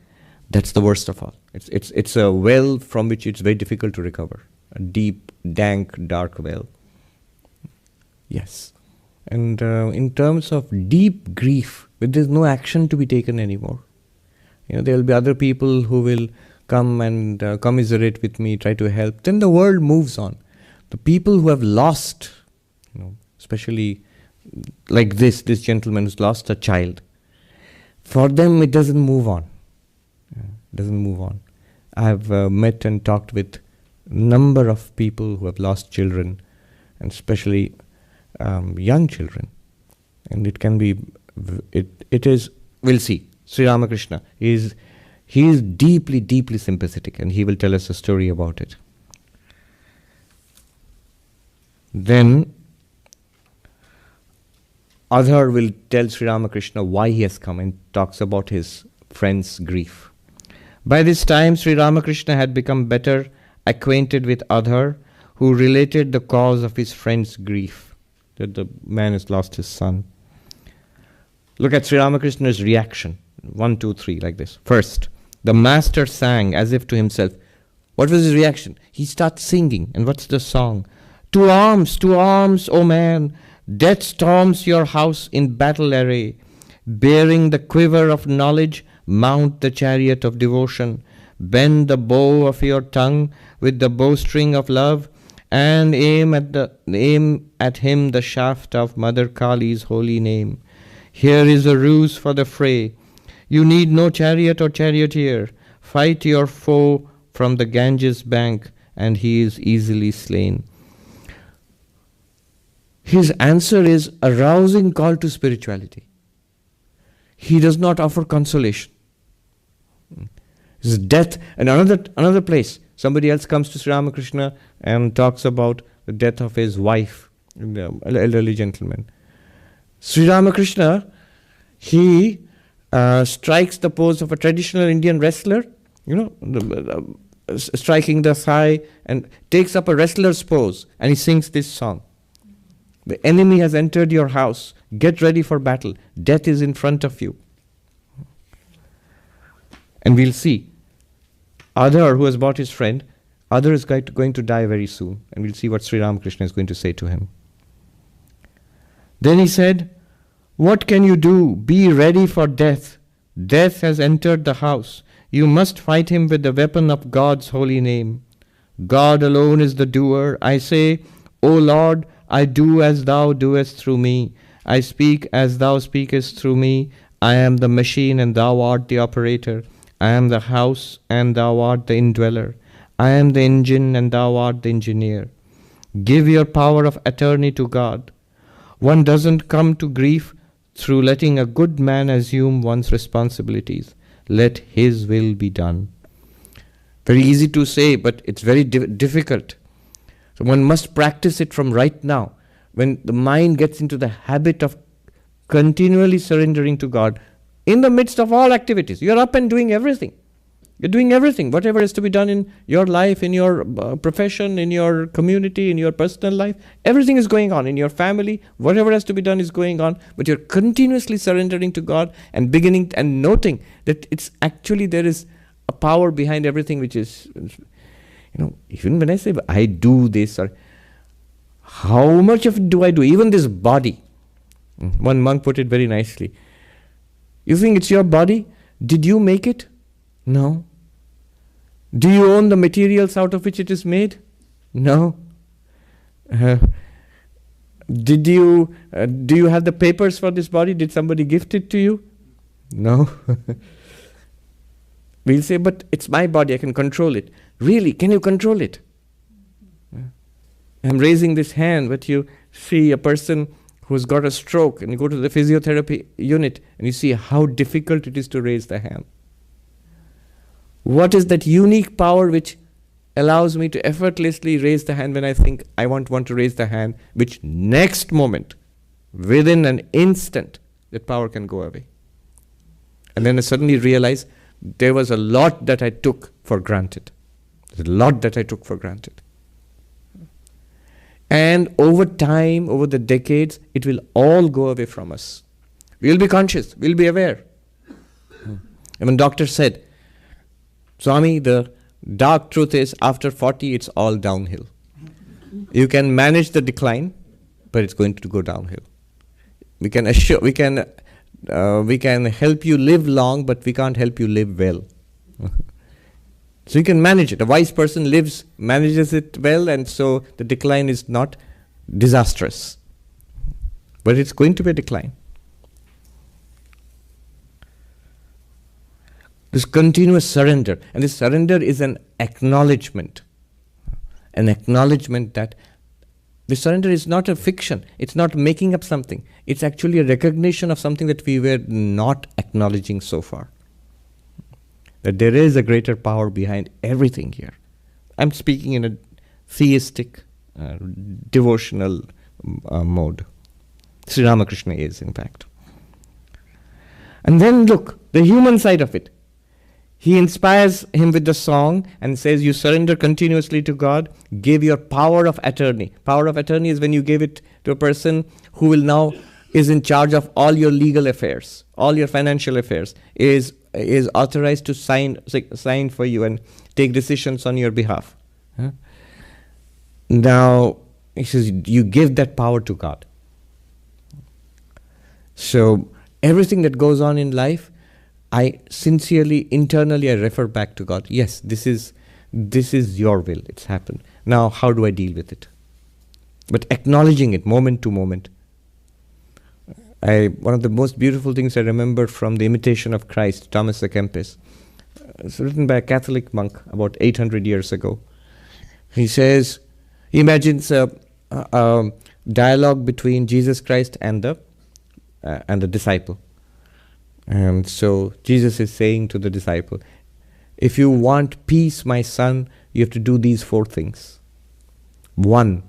that's the worst of all. It's a well from which it's very difficult to recover. A deep, dank, dark well. Yes. And in terms of deep grief, where there's no action to be taken anymore, there will be other people who will come and commiserate with me, try to help. Then the world moves on. The people who have lost, especially like this gentleman who's lost a child, for them it doesn't move on. It doesn't move on. I've met and talked with a number of people who have lost children, and especially young children. And it can be, it is, we'll see. Sri Ramakrishna, he is deeply, deeply sympathetic, and he will tell us a story about it. Then Adhar will tell Sri Ramakrishna why he has come, and talks about his friend's grief. By this time, Sri Ramakrishna had become better acquainted with Adhar, who related the cause of his friend's grief, that the man has lost his son. Look at Sri Ramakrishna's reaction. 1, 2, 3, like this. First, the master sang as if to himself. What was his reaction? He starts singing. And what's the song? To arms, O man! Death storms your house in battle array. Bearing the quiver of knowledge, mount the chariot of devotion. Bend the bow of your tongue with the bowstring of love, and aim at him the shaft of Mother Kali's holy name. Here is a ruse for the fray. You need no chariot or charioteer. Fight your foe from the Ganges bank, and he is easily slain. His answer is a rousing call to spirituality. He does not offer consolation. His death, and another place, somebody else comes to Sri Ramakrishna and talks about the death of his wife, the elderly gentleman. Sri Ramakrishna, he strikes the pose of a traditional Indian wrestler, striking the thigh, and takes up a wrestler's pose, and he sings this song. The enemy has entered your house. Get ready for battle. Death is in front of you. And we'll see. Adhar, who has bought his friend, Adhar is going to die very soon. And we'll see what Sri Ramakrishna is going to say to him. Then he said, what can you do? Be ready for death. Death has entered the house. You must fight him with the weapon of God's holy name. God alone is the doer. I say, O Lord, I do as thou doest through me. I speak as thou speakest through me. I am the machine and thou art the operator. I am the house and thou art the indweller. I am the engine and thou art the engineer. Give your power of attorney to God. One doesn't come to grief through letting a good man assume one's responsibilities. Let his will be done. Very easy to say, but it's very difficult. So one must practice it from right now. When the mind gets into the habit of continually surrendering to God in the midst of all activities. You're up and doing everything. You're doing everything, whatever is to be done in your life, in your profession, in your community, in your personal life. Everything is going on. In your family, whatever has to be done is going on. But you're continuously surrendering to God and beginning and noting that it's actually there is a power behind everything, which is, even when I say I do this, or how much of it do I do? Even this body. One monk put it very nicely. You think it's your body? Did you make it? No. Do you own the materials out of which it is made? No. Do you have the papers for this body? Did somebody gift it to you? No. We'll say, but it's my body, I can control it. Really, can you control it? I'm raising this hand, but you see a person who's got a stroke and you go to the physiotherapy unit and you see how difficult it is to raise the hand. What is that unique power which allows me to effortlessly raise the hand when I think I want to raise the hand, which next moment, within an instant, that power can go away. And then I suddenly realize there was a lot that I took for granted. There's a lot that I took for granted. And over time, over the decades, it will all go away from us. We'll be conscious, we'll be aware. And when doctor said, Swami, the dark truth is after 40, it's all downhill. You can manage the decline, but it's going to go downhill. We can help you live long, but we can't help you live well. So you can manage it. A wise person manages it well, and so the decline is not disastrous. But it's going to be a decline. This continuous surrender. And this surrender is an acknowledgement. An acknowledgement that the surrender is not a fiction. It's not making up something. It's actually a recognition of something that we were not acknowledging so far. That there is a greater power behind everything here. I'm speaking in a theistic, devotional mode. Sri Ramakrishna is, in fact. And then look, the human side of it. He inspires him with the song and says, you surrender continuously to God, give your power of attorney. Power of attorney is when you give it to a person who will now is in charge of all your legal affairs, all your financial affairs, is authorized to sign for you and take decisions on your behalf. Now, he says, you give that power to God. So, everything that goes on in life, I sincerely, internally, I refer back to God. Yes, this is your will. It's happened. Now, how do I deal with it? But acknowledging it moment to moment. One of the most beautiful things I remember from The Imitation of Christ, Thomas à Kempis, it's written by a Catholic monk about 800 years ago. He says, he imagines a dialogue between Jesus Christ and the disciple. And so Jesus is saying to the disciple, if you want peace, my son, you have to do these 4 things. 1,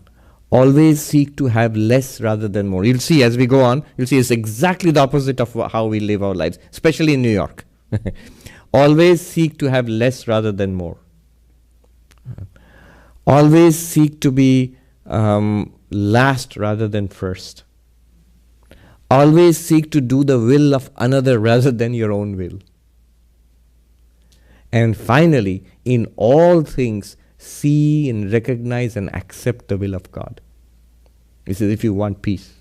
always seek to have less rather than more. You'll see as we go on, you'll see it's exactly the opposite of how we live our lives, especially in New York. Always seek to have less rather than more. Always seek to be last rather than first. Always seek to do the will of another rather than your own will. And finally, in all things, see and recognize and accept the will of God. He says, if you want peace.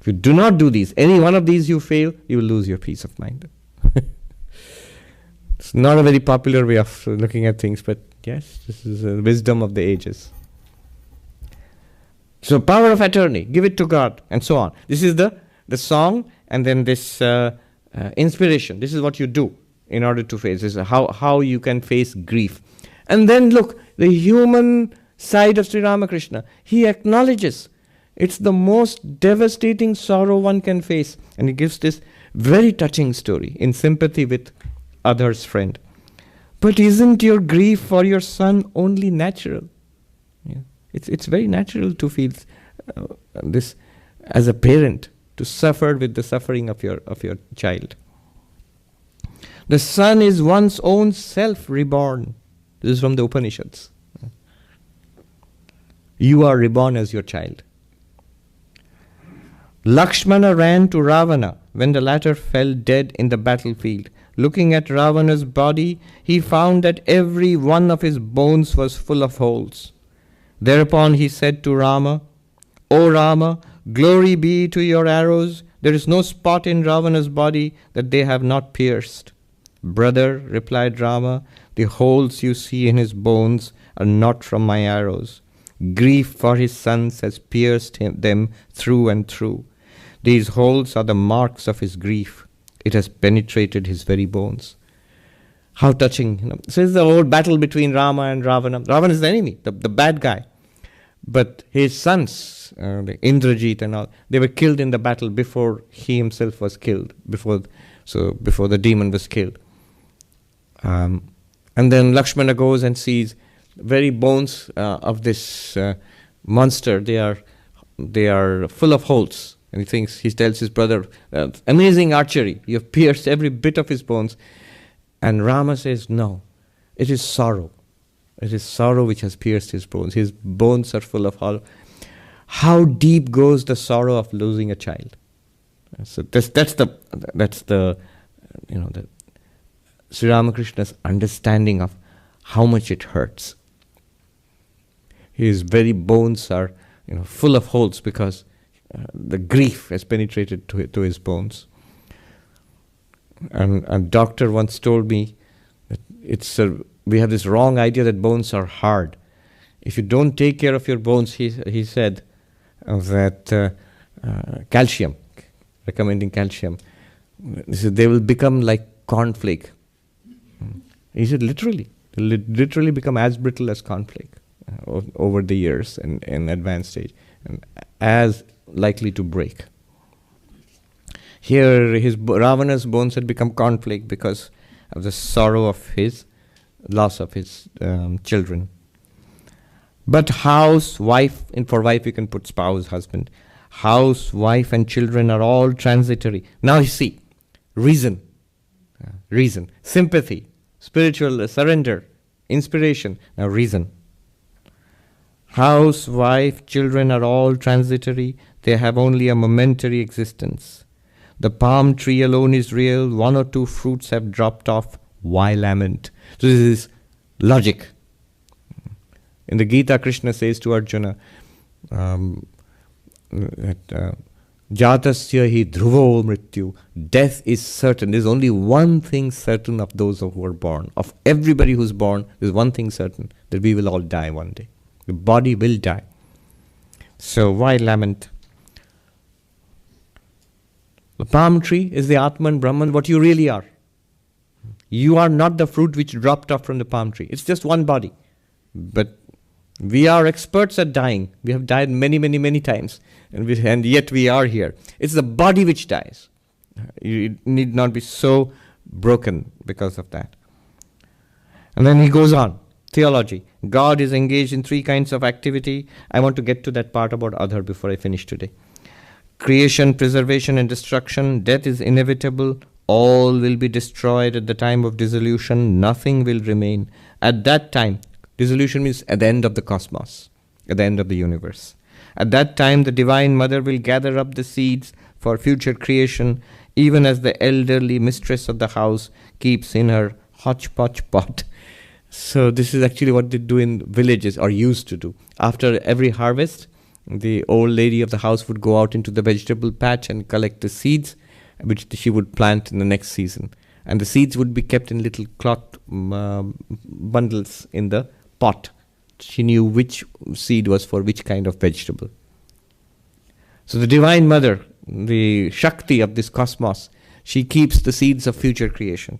If you do not do these, any one of these you fail, you will lose your peace of mind. It's not a very popular way of looking at things, but yes, this is the wisdom of the ages. So power of attorney, give it to God, and so on. This is the song, and then this inspiration. This is what you do in order to face. This is how you can face grief. And then look, the human side of Sri Ramakrishna. He acknowledges it's the most devastating sorrow one can face. And he gives this very touching story in sympathy with others' friend. But isn't your grief for your son only natural? Yeah. It's very natural to feel this as a parent. to suffer with the suffering of your child. The son is one's own self reborn. This is from the Upanishads. You are reborn as your child. Lakshmana ran to Ravana when the latter fell dead in the battlefield. Looking at Ravana's body, he found that every one of his bones was full of holes. Thereupon he said to Rama, O Rama, glory be to your arrows. There is no spot in Ravana's body that they have not pierced. Brother, replied Rama, the holes you see in his bones are not from my arrows. Grief for his sons has pierced them through and through. These holes are the marks of his grief. It has penetrated his very bones. How touching. So this is the whole battle between Rama and Ravana. Ravana is the enemy, the bad guy. But his sons, the Indrajit and all, they were killed in the battle before he himself was killed, before the demon was killed. And then Lakshmana goes and sees very bones of this monster. They are full of holes. And he tells his brother, amazing archery. You have pierced every bit of his bones. And Rama says, no, it is sorrow. It is sorrow which has pierced his bones. His bones are full of hollow. How deep goes the sorrow of losing a child? So that's the Sri Ramakrishna's understanding of how much it hurts. His very bones are full of holes because the grief has penetrated to his bones. And a doctor once told me that we have this wrong idea that bones are hard. If you don't take care of your bones, he said that calcium, recommending calcium, he said they will become like cornflake. He said literally become as brittle as cornflake over the years and in advanced stage, and as likely to break. Here, Ravana's bones had become cornflake because of the sorrow of his loss of his children. But house, wife, and for wife you can put spouse, husband. House, wife, and children are all transitory. Now you see, reason, sympathy, spiritual surrender, inspiration. Now reason. House, wife, children are all transitory. They have only a momentary existence. The palm tree alone is real. One or two fruits have dropped off. Why lament? So this is logic. In the Gita, Krishna says to Arjuna that Jatasya hi dhruvo mrityu. Death is certain. There's only one thing certain of those who are born. Of everybody who's born, there's one thing certain, that we will all die one day. The body will die. So why lament? The palm tree is the Atman, Brahman, what you really are. You are not the fruit which dropped off from the palm tree. It's just one body. But we are experts at dying. We have died many, many, many times. And yet we are here. It's the body which dies. You need not be so broken because of that. And then he goes on. Theology. God is engaged in three kinds of activity. I want to get to that part about other before I finish today. Creation, preservation, and destruction. Death is inevitable. All will be destroyed at the time of dissolution. Nothing will remain. At that time, dissolution means at the end of the cosmos, at the end of the universe. At that time, the Divine Mother will gather up the seeds for future creation, even as the elderly mistress of the house keeps in her hodgepodge pot. So this is actually what they do in villages, or used to do. After every harvest, the old lady of the house would go out into the vegetable patch and collect the seeds, which she would plant in the next season. And the seeds would be kept in little cloth bundles in the pot. She knew which seed was for which kind of vegetable. So the Divine Mother, the Shakti of this cosmos, she keeps the seeds of future creation.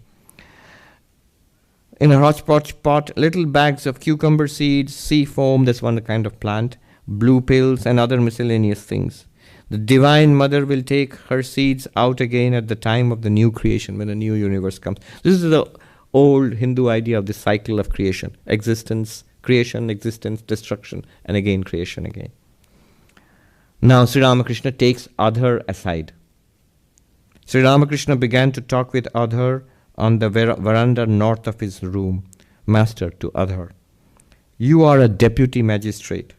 In a hodgepodge pot, little bags of cucumber seeds, sea foam, that's one kind of plant, blue pills, and other miscellaneous things. The Divine Mother will take her seeds out again at the time of the new creation, when a new universe comes. This is the old Hindu idea of the cycle of creation. Existence, creation, existence, destruction, and again creation again. Now Sri Ramakrishna takes Adhar aside. Sri Ramakrishna began to talk with Adhar on the veranda north of his room. Master, to Adhar, you are a deputy magistrate.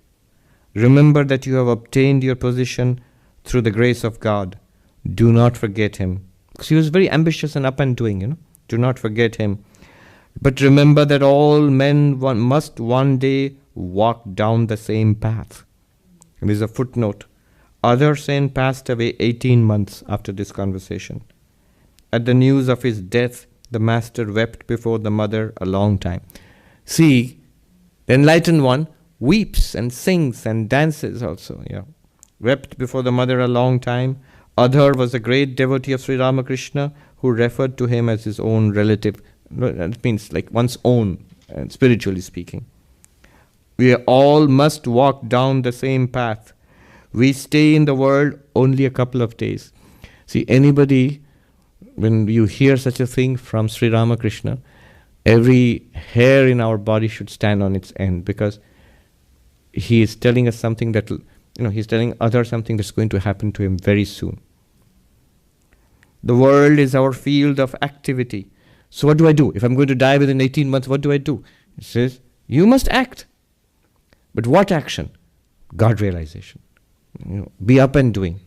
Remember that you have obtained your position through the grace of God. Do not forget him. Because he was very ambitious and up and doing, Do not forget him. But remember that all men must one day walk down the same path. And there's a footnote. Adhar Sen passed away 18 months after this conversation. At the news of his death, the master wept before the mother a long time. See, the enlightened one weeps and sings and dances also. Wept before the mother a long time. Adhar was a great devotee of Sri Ramakrishna who referred to him as his own relative. That means like one's own, spiritually speaking. We all must walk down the same path. We stay in the world only a couple of days. See, anybody, when you hear such a thing from Sri Ramakrishna, every hair in our body should stand on its end, because he is telling us something that, he's telling others something that's going to happen to him very soon. The world is our field of activity. So what do I do? If I'm going to die within 18 months, what do I do? He says, you must act. But what action? God realization. Be up and doing.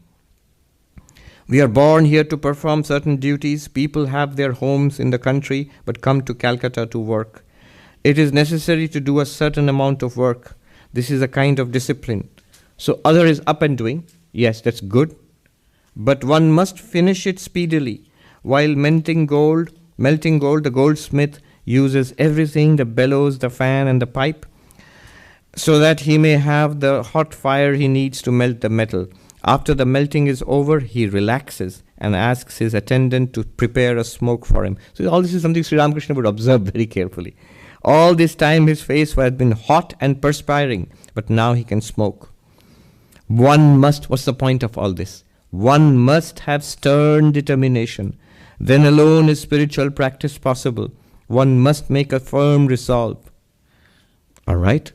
We are born here to perform certain duties. People have their homes in the country but come to Calcutta to work. It is necessary to do a certain amount of work. This is a kind of discipline. So other is up and doing. Yes, that's good. But one must finish it speedily. While melting gold, the goldsmith uses everything, the bellows, the fan and the pipe, so that he may have the hot fire he needs to melt the metal. After the melting is over, he relaxes and asks his attendant to prepare a smoke for him. So all this is something Sri Ramakrishna would observe very carefully. All this time his face had been hot and perspiring, but now he can smoke. What's the point of all this? One must have stern determination. Then alone is spiritual practice possible. One must make a firm resolve. All right?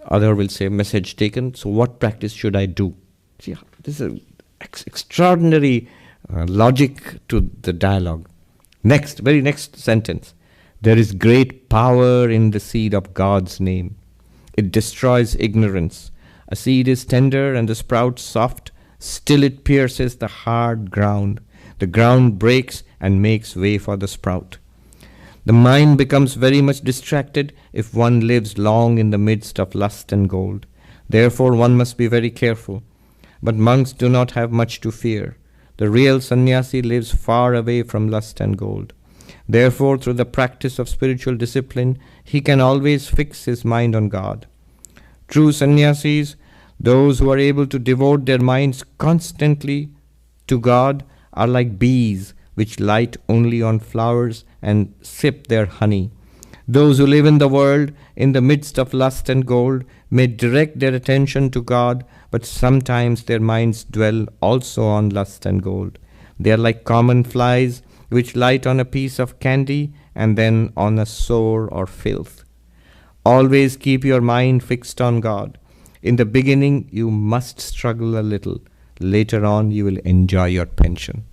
Other will say, message taken. So what practice should I do? See, this is extraordinary logic to the dialogue. Very next sentence. There is great power in the seed of God's name. It destroys ignorance. A seed is tender and the sprout soft. Still it pierces the hard ground. The ground breaks and makes way for the sprout. The mind becomes very much distracted if one lives long in the midst of lust and gold. Therefore one must be very careful. But monks do not have much to fear. The real sannyasi lives far away from lust and gold. Therefore, through the practice of spiritual discipline, he can always fix his mind on God. True sannyasis, those who are able to devote their minds constantly to God, are like bees which light only on flowers and sip their honey. Those who live in the world in the midst of lust and gold may direct their attention to God, but sometimes their minds dwell also on lust and gold. They are like common flies which light on a piece of candy and then on a sore or filth. Always keep your mind fixed on God. In the beginning, you must struggle a little. Later on, you will enjoy your pension.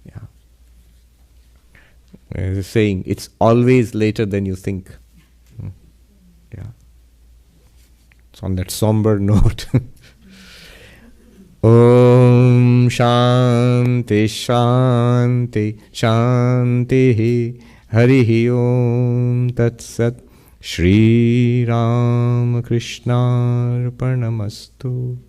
Yeah. There's a saying, it's always later than you think. Yeah. It's on that somber note. Om Shanti Shanti Shanti Hari Om Tat Sat Shri Ram Krishna Arpanamastu.